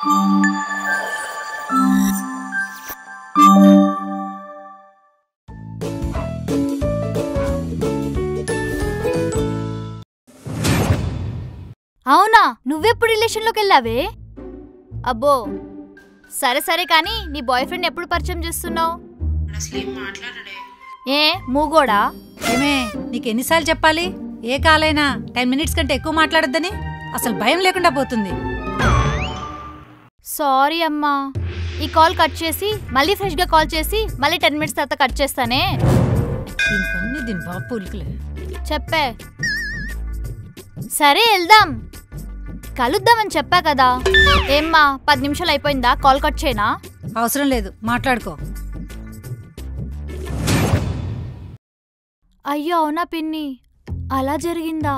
అవునా, నువ్వెప్పుడు రిలేషన్లోకి వెళ్ళావే? అబ్బో సరే సరే కానీ నీ బాయ్ ఫ్రెండ్ ఎప్పుడు పరిచయం చేస్తున్నావు? ఏ మూగోడా? ఏమే నీకు ఎన్నిసార్లు చెప్పాలి? ఏ కాలైనా 10 minutes కంటే ఎక్కువ మాట్లాడొద్దని. అసలు భయం లేకుండా పోతుంది. సారీ అమ్మా, ఈ కాల్ కట్ చేసి మళ్ళీ ఫ్రెష్గా కాల్ చేసి మళ్ళీ 10 minutes తర్వాత కట్ చేస్తానే. దీని బాపులే చెప్పే. సరే వెళ్దాం, కలుద్దామని చెప్పా కదా. ఏమ్మా 10 నిమిషాలు అయిపోయిందా? కాల్ కట్ చేయనా? అవసరం లేదు, మాట్లాడుకో. అయ్యో అవునా పిన్ని, అలా జరిగిందా?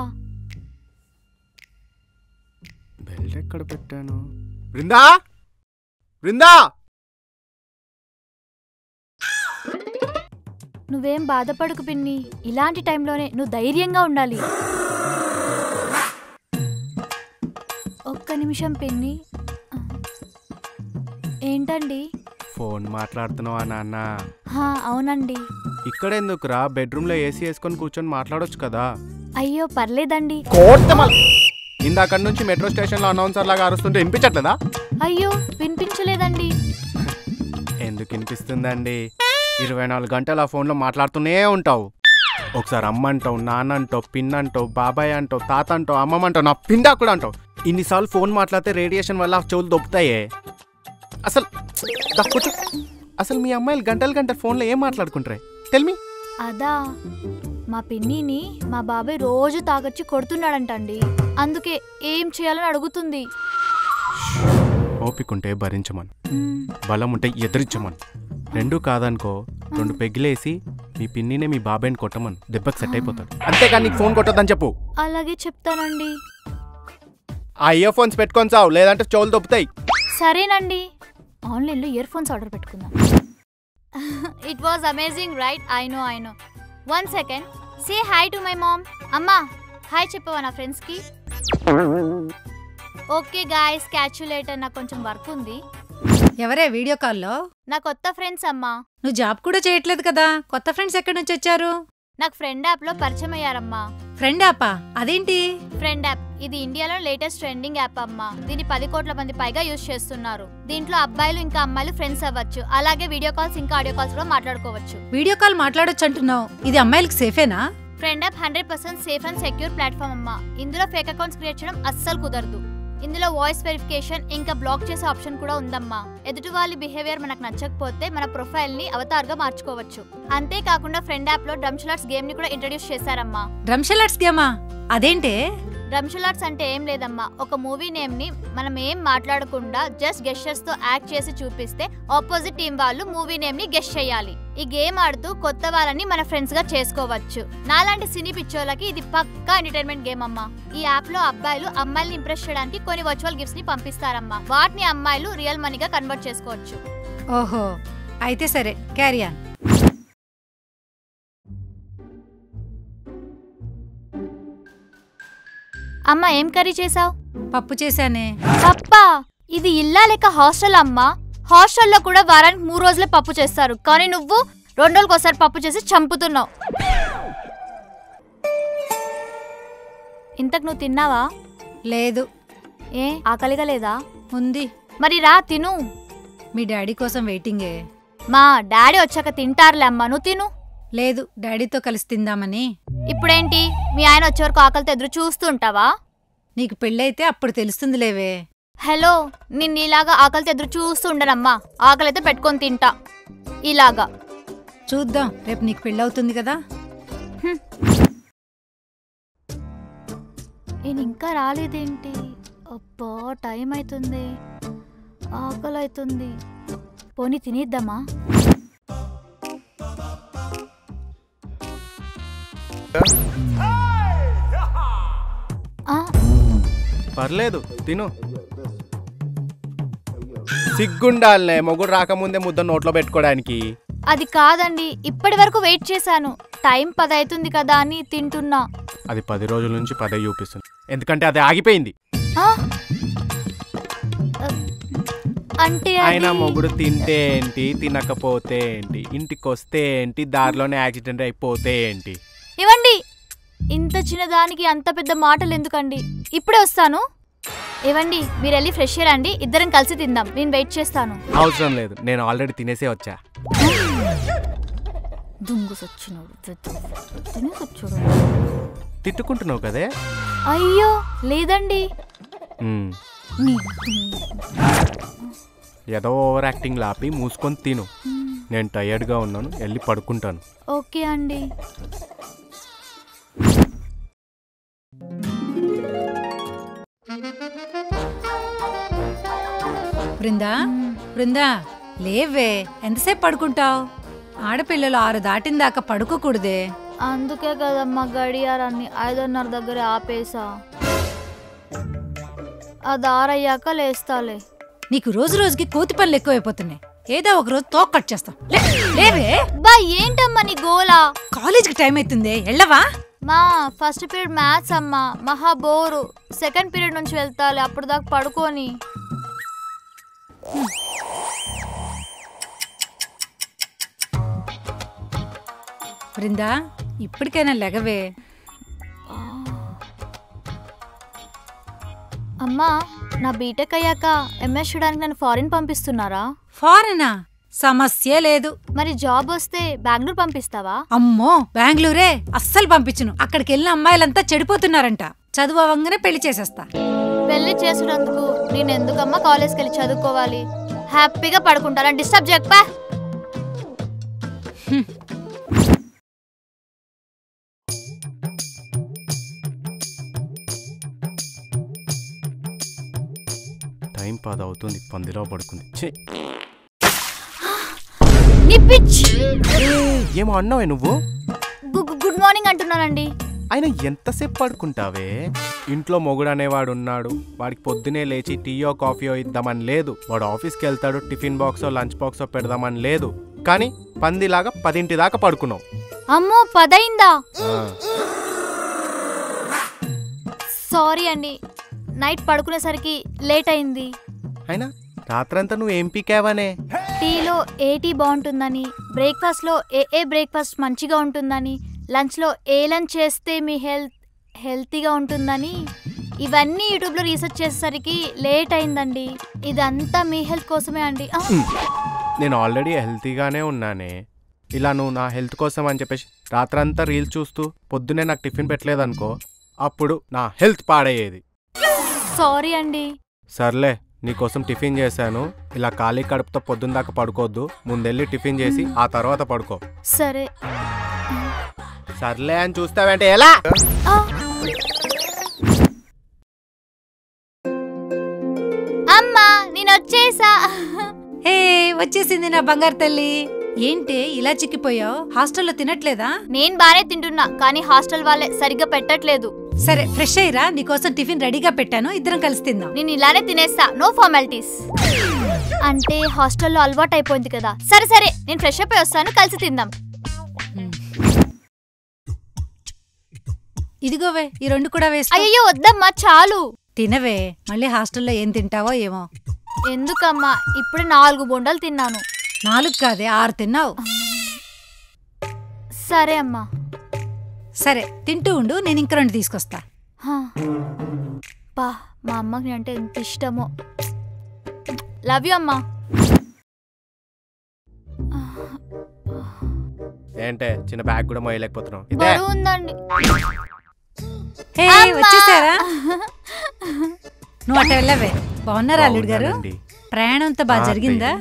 బెల్ట్ ఎక్కడ పెట్టాను? బృందా, బృందా! నువ్వేం బాధపడకు పిన్ని, ఇలాంటి టైంలోనే నువ్వు ధైర్యంగా ఉండాలి. ఒక్క నిమిషం పిన్ని. ఏంటండి? ఫోన్ మాట్లాడుతున్నావా నాన్న? అవునండి. ఇక్కడ ఎందుకురా, బెడ్రూమ్ లో ఏసీ వేసుకొని కూర్చొని మాట్లాడొచ్చు కదా. అయ్యో పర్లేదండి. ఇందాక నుంచి మెట్రో స్టేషన్ లో అనౌన్సర్ లాగా అరుస్తుంటే వినిపించట్లేదా? అయ్యో వినిపించలేదండి. ఎందుకు వినిపిస్తుందండి? 24 గంటలు ఆ ఫోన్లో మాట్లాడుతూనే ఉంటావు. ఒకసారి అమ్మ అంటావు, నాన్న అంటావు, పిన్ అంటావు, బాబాయ్ అంటావు, తాత అంటావు, అమ్మమ్మ అంటావు, నా పిండా కూడా అంటావు. ఇన్నిసార్లు ఫోన్ మాట్లాడితే రేడియేషన్ వల్ల చెవులు దొబ్బుతాయే. అసలు మీ అమ్మాయిలు గంటలు గంటలు ఫోన్లో ఏం మాట్లాడుకుంటారే? Tell me. అదా, మా పిన్నిని మా బాబాయ్ రోజు తాగొచ్చి కొడుతున్నాడంటండి. అందుకే ఏం చేయాలని అడుగుతుంది. ఓపికంటే భరించమను, బలం ఉంటే ఎదిరించమను. రెండూ కాదనుకో 2 పెగ్గులేసి మీ పిన్నినే మీ బాబాయ్ని కొట్టమను. దెబ్బకి సెట్ అయిపోతాడు. అంతేకాని నీకు ఫోన్ కొట్టొద్దని చెప్పు. అలాగే చెప్తానండి. ఆ ఇయర్ ఫోన్స్ పెట్టుకొని చావు, లేదంటే చెవులు దొబ్బుతాయి. సరేనండి, ఆన్లైన్లో ఇయర్ ఫోన్స్ ఆర్డర్ పెట్టుకుందాం. It was amazing right? I know. 1 second. Say hi to my mom. అమ్మా హాయ్ చెప్పవా నా ఫ్రెండ్స్కి? Okay guys, catch you later. నాకు కొంచెం వర్క్ ఉంది. ఎవరే వీడియో కాల్లో? నా కొత్త ఫ్రెండ్స్ అమ్మా. నువ్వు జాబ్ కూడా చేయట్లేదు కదా, కొత్త ఫ్రెండ్స్ ఎక్కడి నుంచి వచ్చారు? నాకు ఫ్రెండ్ యాప్ లో పరిచయం అయ్యారమ్మా. ఫ్రెండ్ యాపా? అదేంటి? ఫ్రెండ్ యాప్ ఇది ఇండియాలో లేటెస్ట్ ట్రెండింగ్ యాప్ అమ్మా. దీన్ని 10 కోట్ల మంది పైగా యూజ్ చేస్తున్నారు. దీంట్లో అబ్బాయిలు ఇంకా అమ్మాయిలు ఫ్రెండ్స్ అవ్వచ్చు. అలాగే వీడియో కాల్స్ ఇంకా ఆడియో కాల్స్ కూడా మాట్లాడుకోవచ్చు. వీడియో కాల్ మాట్లాడొచ్చు అంటున్నావు, ఇది అమ్మాయిలకి సేఫేనా? Friend app 100% safe and secure platform అమ్మా. ఇందులో ఫేక్ అకౌంట్స్ క్రియేట్ చేయడం అస్సలు కుదరదు. ఇందులో వాయిస్ వెరిఫికేషన్ ఇంకా బ్లాక్ చేసే ఆప్షన్ కూడా ఉందమ్మా. ఎదుటి వాళ్ళ బిహేవియర్ మనకు నచ్చకపోతే మన ప్రొఫైల్ ని అవతార్ గా మార్చుకోవచ్చు. అంతేకాకుండా ఫ్రెండ్ యాప్ లో డ్రమ్షలాట్స్ గేమ్ ని కూడా ఇంట్రడ్యూస్ చేశారమ్మా. డ్రమ్షలాట్స్ గేమా? అదేంటే? డ్రమ్షలాట్స్ అంటే ఏం లేదమ్మా, ఒక మూవీ నేమ్ ని మనం ఏం మాట్లాడకుండా జస్ట్ గెస్చర్స్ తో యాక్ట్ చేసి చూపిస్తే ఆపోజిట్ టీం వాళ్ళు మూవీ నేమ్ ని గెస్ చేయాలి. ఈ గేమ్ ఆడుతూ కొత్త వాళ్ళని మన ఫ్రెండ్స్ గా చేసుకోవచ్చు. నాలాంటి సినీ పిచ్చోళ్ళకి ఇది పక్కా ఎంటర్టైన్మెంట్ గేమ్ అమ్మా. ఈ యాప్ లో అబ్బాయిలు అమ్మాయిల్ని ఇంప్రెస్ చేయడానికి కొన్ని వర్చువల్ గిఫ్ట్స్ ని పంపిస్తారమ్మా. వాటిని అమ్మాయిలు రియల్ మనీగా కన్వర్ట్ చేసుకోవచ్చు. ఓహో, అయితే సరే, క్యారీ ఆన్. అమ్మా ఏం కర్రీ చేసావు? పప్పు చేశానే. పప్పా? ఇది ఇల్లా లేక హాస్టల్ అమ్మా? హాస్టల్లో కూడా వారానికి 3 రోజులే పప్పు చేస్తారు, కానీ నువ్వు 2 రోజులకు ఒకసారి పప్పు చేసి చంపుతున్నావు. ఇంతకు నువ్వు తిన్నావా? లేదు. ఏ ఆకలిగా లేదా? ఉంది. మరి రా తిను. మీ డాడీ కోసం వెయిటింగే. మా డాడీ వచ్చాక తింటారులే అమ్మా, నువ్వు తిను. లేదు, డాడీతో కలిసి తిందామని. ఇప్పుడేంటి మీ ఆయన వచ్చే వరకు ఆకలితో ఎదురు చూస్తూ ఉంటావా? నీకు పెళ్ళైతే అప్పుడు తెలుస్తుంది లేవే. హలో, నిన్ను ఇలాగా ఆకలితో ఎదురు చూస్తూ ఉండనమ్మా. ఆకలితో పెట్టుకొని తింటా ఇలాగా. చూద్దాం, రేపు నీకు పెళ్ళవుతుంది కదా. నేను ఇంకా రాలేదేంటి? అబ్బా టైం అవుతుంది, ఆకలి అవుతుంది. పోనీ తినేద్దామా? పర్లేదు తిను. సిగ్గుండాలనే మొగుడు రాకముందే ముద్ద నోట్లో పెట్టుకోవడానికి. అది కాదండి, ఇప్పటి వరకు వెయిట్ చేశాను. టైం 10 అవుతుంది కదా అని తింటున్నా. అది 10 రోజుల నుంచి 10 చూపిస్తుంది, ఎందుకంటే అది ఆగిపోయింది. అంటే ఆయన మొగుడు తింటే ఏంటి, తినకపోతే ఏంటి, ఇంటికి వస్తే ఏంటి, దారిలోనే యాక్సిడెంట్ అయిపోతే ఏంటి? ఇవ్వండి, ఇంత చిన్నదానికి అంత పెద్ద మాటలు ఎందుకండి? ఇప్పుడే వస్తాను. ఇవ్వండి, మీరు వెళ్ళి ఫ్రెష్ రండి, ఇద్దరం కలిసి తిందాం. నేను వెయిట్ చేస్తాను. అవసరం లేదు, నేను ఆల్రెడీ తినేసే వచ్చా. తిట్టుకుంటున్నావు కదే? అయ్యో లేదండి. ఏదో ఓవర్ యాక్టింగ్ లాపి మూసుకొని తిను. నేను టయర్డ్గా ఉన్నాను, వెళ్ళి పడుకుంటాను. ఓకే అండి. బృందా బృందా లేవే, ఎంతసేపు పడుకుంటావు? ఆడపిల్లలు 6 దాటిన దాకా పడుకోకూడదే. అందుకే కదమ్మా గడియారాన్ని 5:30 దగ్గర ఆపేసా. అది 6 అయ్యాక లేస్తాలే. నీకు రోజు రోజుకి కోతి పనులు ఎక్కువైపోతున్నాయి. ఏదో ఒక రోజు తోక కట్ చేస్తాం. లేవే. బా ఏంటమ్మా నీ గోలా? కాలేజ్కి టైం అవుతుంది, వెళ్ళవా? మా ఫస్ట్ పీరియడ్ మ్యాథ్స్ అమ్మా, మహా బోరు. సెకండ్ పీరియడ్ నుంచి వెళ్తాలే, అప్పుడు దాకా పడుకొని. బృందా ఇప్పటికైనా లెగవే. అమ్మా, నా బీటెక్ అయ్యాక ఎంఎస్ చూడడానికి నన్ను ఫారిన్ పంపిస్తున్నారా? ఫారెనా? సమస్య లేదు. మరి జాబ్ వస్తే బెంగళూరు పంపిస్తావా? అమ్మో, బెంగళూరే అస్సలు పంపించును. అక్కడికి వెళ్ళిన అమ్మాయిలంతా చెడిపోతున్నారంట. చదువు అవ్వగానే పెళ్లి చేసేస్తా. పెళ్లి చేసినందుకు నేను ఎందుకమ్మా కాలేజ్కి వెళ్ళి చదువుకోవాలి? హ్యాపీగా పడుకుంటారా? డిస్టర్బ్ చేయకపో. టైం 10 అవుతుంది, పందిలో పడుకుంది. ఏమో అన్నావే నువ్వు? గుడ్ మార్నింగ్ అంటున్నానండి. ఆయన ఎంతసేపు పడుకుంటావే? ఇంట్లో మొగుడు అనేవాడు ఉన్నాడు, వాడికి పొద్దునే లేచి టీయో కాఫీయో ఇద్దామని లేదు. వాడు ఆఫీస్కి వెళ్తాడు, టిఫిన్ బాక్సో లంచ్ బాక్సో పెడదామని లేదు. కానీ పందిలాగా 10 దాకా పడుకున్నావు. అమ్మో 10 అయిందా? సారీ అండి, నైట్ పడుకునేసరికి లేట్ అయింది. అయినా రాత్రంతా నువ్వు ఏం పీకావనే? టీలో ఏ టీ బాగుంటుందని, బ్రేక్ఫాస్ట్లో ఏ బ్రేక్ఫాస్ట్ మంచిగా ఉంటుందని, లంచ్లో ఏ లంచ్ చేస్తే మీ హెల్తీగా ఉంటుందని, ఇవన్నీ యూట్యూబ్లో రీసెర్చ్ చేసేసరికి లేట్ అయిందండి. ఇదంతా మీ హెల్త్ కోసమే అండి. నేను ఆల్రెడీ హెల్తీగానే ఉన్నానే. ఇలా నువ్వు నా హెల్త్ కోసం అని చెప్పేసి రాత్రంతా రీల్స్ చూస్తూ పొద్దునే నాకు టిఫిన్ పెట్టలేదనుకో, అప్పుడు నా హెల్త్ పాడయ్యేది. సారీ అండి. సర్లే, నీకోసం టిఫిన్ చేశాను. ఇలా ఖాళీ కడుపుతో పొద్దున్న దాకా పడుకోవద్దు. ముందెళ్ళి టిఫిన్ చేసి ఆ తర్వాత పడుకో. సరే. సర్లే అని చూస్తావంటే ఎలా? అమ్మా నేను వచ్చేసా. హే, వచ్చేసింది నా బంగారు తల్లి. ఏంటి ఇలా చిక్కిపోయావు? హాస్టల్లో తినట్లేదా? నేను బానే తింటున్నా, కానీ హాస్టల్ వాళ్ళే సరిగ్గా పెట్టట్లేదు. సరే ఫ్రెష్ అయ్యిరా, నీకోసం టిఫిన్ రెడీగా పెట్టాను, ఇద్దరం కలిసి తిందాం. నేను ఇలానే తినేస్తా, నో ఫార్మాలిటీస్. అంటే హాస్టల్లో అలవాటు అయిపోయింది కదా. సరే సరే, నేను ఫ్రెష్ అప్ అయి వస్తాను, కలిసి తిందాం. ఇదిగోవే, ఈ 2 కూడా వేసుకో. అయ్యో వద్దమ్మా, చాలు. తినవే, మళ్ళీ హాస్టల్లో ఏం తింటావో ఏమో. ఎందుకమ్మా, ఇప్పుడు 4 బొండాలు తిన్నాను. 4 కాదే, 6 తిన్నావు. సరే అమ్మా. సరే తింటూ ఉండు, నేను ఇంక 2 తీసుకొస్తా. పా, మా అమ్మకి అంటే ఎంత ఇష్టమో. లవ్ యూ అమ్మా. ఏంటే చిన్న బ్యాగ్ కూడా మోయలేకపోతున్నావు? బరువు ఉందండి. వచ్చేసారా? నువ్వు అట్ట వెళ్ళవే. బాగున్నారా అల్లుడు గారు? ప్రయాణం అంతా బాగా జరిగిందా?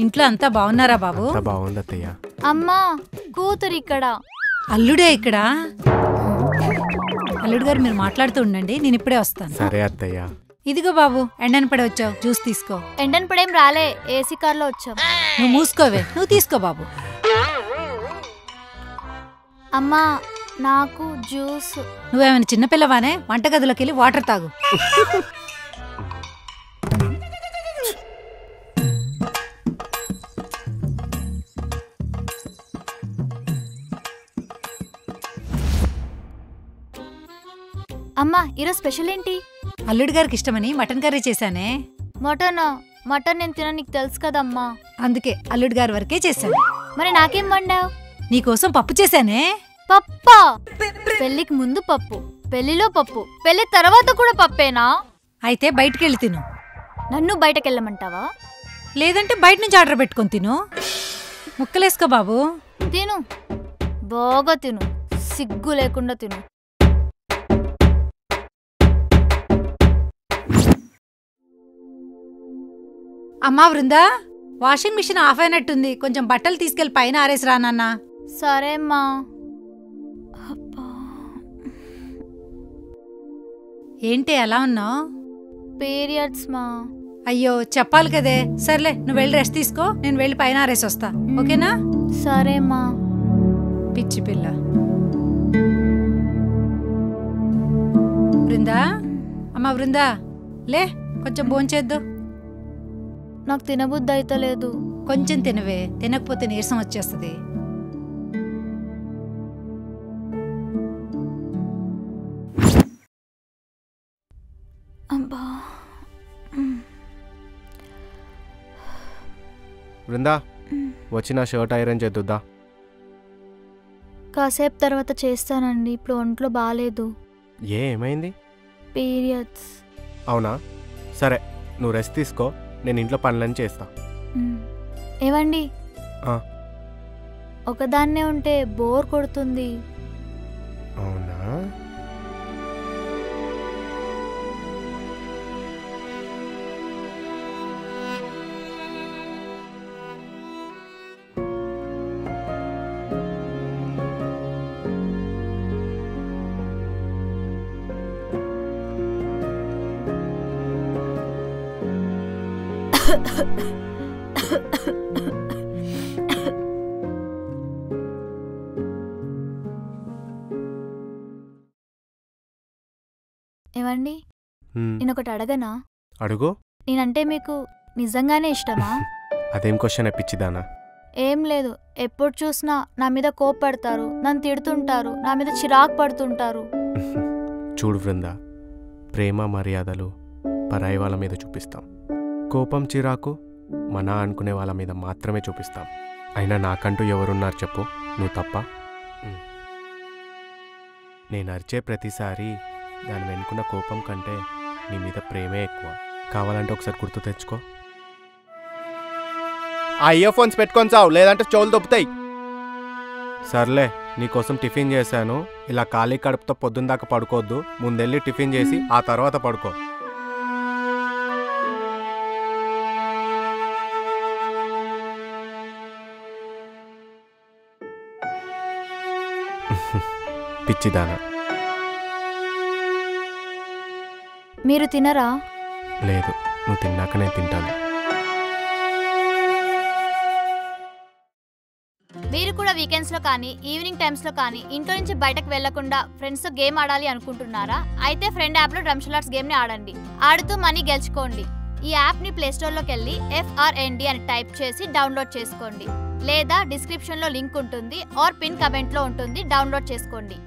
ఇంట్లో అంతా బాగున్నారా బాబు? బాగుంది అత్తయ్య. అమ్మా, కూతురు ఇక్కడ. అల్లుడే ఇక్కడ? అల్లుడు గారు మీరు మాట్లాడుతూ ఉండండి, నేను ఇప్పుడే వస్తాను. సరే అత్తయ్య. ఇదిగో బాబు, ఎండన పడి వచ్చావు, జ్యూస్ తీసుకో. ఎండన పడేం రాలే, ఏసీ కార్లో వచ్చాం. నువ్వు మూసుకోవే, నువ్వు తీసుకో బాబు. అమ్మా నాకు జ్యూస్. నువ్వేమైనా చిన్నపిల్లవానే? వంటగదిలోకి వెళ్ళి వాటర్ తాగు. అమ్మా ఈరోజు స్పెషల్ ఏంటి? అల్లుడి గారికి ఇష్టమని మటన్ కర్రీ చేశానే. మటన్ మటన్ నేను తిన నీకు తెలుసు కదమ్మా. అందుకే అల్లుడు గారి వరకే చేశాను. మరి నాకేం వండావు? నీకోసం పప్పు చేశానే. పప్పా? పెళ్లికి ముందు పప్పు, పెళ్లిలో పప్పు, పెళ్లి తర్వాత కూడా పప్పేనా? అయితే బయటికెళ్ళి తిను. నన్ను బయటకెళ్ళమంటావా? లేదంటే బయట నుంచి ఆర్డర్ పెట్టుకొని తిను. ముక్కలేసుకో బాబు. తిను, బాగా తిను, సిగ్గు లేకుండా తిను. అమ్మా వృందా, వాషింగ్ మిషన్ ఆఫ్ అయినట్టుంది, కొంచెం బట్టలు తీసుకెళ్లి పైన ఆరేసి రా నాన్న. సరే అమ్మా. ఏంటి అలా ఉన్నావు? పీరియడ్స్ మా. అయ్యో చెప్పాలి కదే. సర్లే నువ్వు వెళ్ళి రెస్ట్ తీసుకో, నేను వెళ్ళి పైన ఆరేసి వస్తా. ఓకేనా? సరే అమ్మా. పిచ్చి పిల్ల. వృందా, అమ్మా వృందా, లే కొంచెం భోంచేద్దు. నాకు తినబుద్ధి అయితే లేదు. కొంచెం తినవే, తినకపోతే నీరసం వచ్చేస్తుంది. అబ్బా. బృందా, వచ్చిన షర్ట్ ఐరన్ చేద్దుద్దా? కాసేపు తర్వాత చేస్తానండి, ఇప్పుడు ఒంట్లో బాగాలేదు. ఏమైంది? పీరియడ్స్. అవునా? సరే నువ్వు రెస్ట్ తీసుకో, నేను ఇంట్లో పనులని చేస్తా. ఏవండి, ఆ. ఒకదాన్నే ఉంటే బోర్ కొడుతుంది. అవునా? ఏవండి, నేనొకటి అడగనా? అడుగు. నేనంటే మీకు నిజంగానే ఇష్టమా? అదేం క్వశ్చన్ పిచ్చిదానా? ఏం లేదు, ఎప్పుడు చూసినా నా మీద కోప్పడతారు, నన్ను తిడుతుంటారు, నా మీద చిరాకు పడుతుంటారు. చూడు బృందా, ప్రేమ మర్యాదలు పరాయి వాళ్ళ మీద చూపిస్తాం, కోపం చిరాకు మన అనుకునే వాళ్ళ మీద మాత్రమే చూపిస్తాం. అయినా నాకంటూ ఎవరున్నారు చెప్పు? నువ్వు తప్ప. నేను అరిచే ప్రతిసారి దాని వెనుకున్న కోపం కంటే నీ మీద ప్రేమే ఎక్కువ. కావాలంటే ఒకసారి గుర్తు తెచ్చుకో. ఆ ఇయర్ ఫోన్స్ పెట్టుకొని చావు, లేదంటే చెవులు దొబ్బుతాయి. సర్లే, నీకోసం టిఫిన్ చేశాను. ఇలా ఖాళీ కడుపుతో పొద్దున్న దాకా పడుకోవద్దు. ముందెళ్ళి టిఫిన్ చేసి ఆ తర్వాత పడుకో. పిచ్చిదానా. మీరు తినరా? లేదు, నువ్వు తిన్నాక నేను తింటాను. మీరు కూడా వీకెండ్స్లో కానీ ఈవినింగ్ టైమ్స్లో కానీ ఇంట్లో నుంచి బయటకు వెళ్లకుండా ఫ్రెండ్స్తో గేమ్ ఆడాలి అనుకుంటున్నారా? అయితే ఫ్రెండ్ యాప్లో డ్రమ్షలాట్స్ గేమ్ని ఆడండి. ఆడుతూ మనీ గెలుచుకోండి. ఈ యాప్ని ప్లేస్టోర్లోకి వెళ్ళి FRND అని టైప్ చేసి డౌన్లోడ్ చేసుకోండి. లేదా డిస్క్రిప్షన్లో లింక్ ఉంటుంది ఆర్ పిన్ కమెంట్లో ఉంటుంది, డౌన్లోడ్ చేసుకోండి.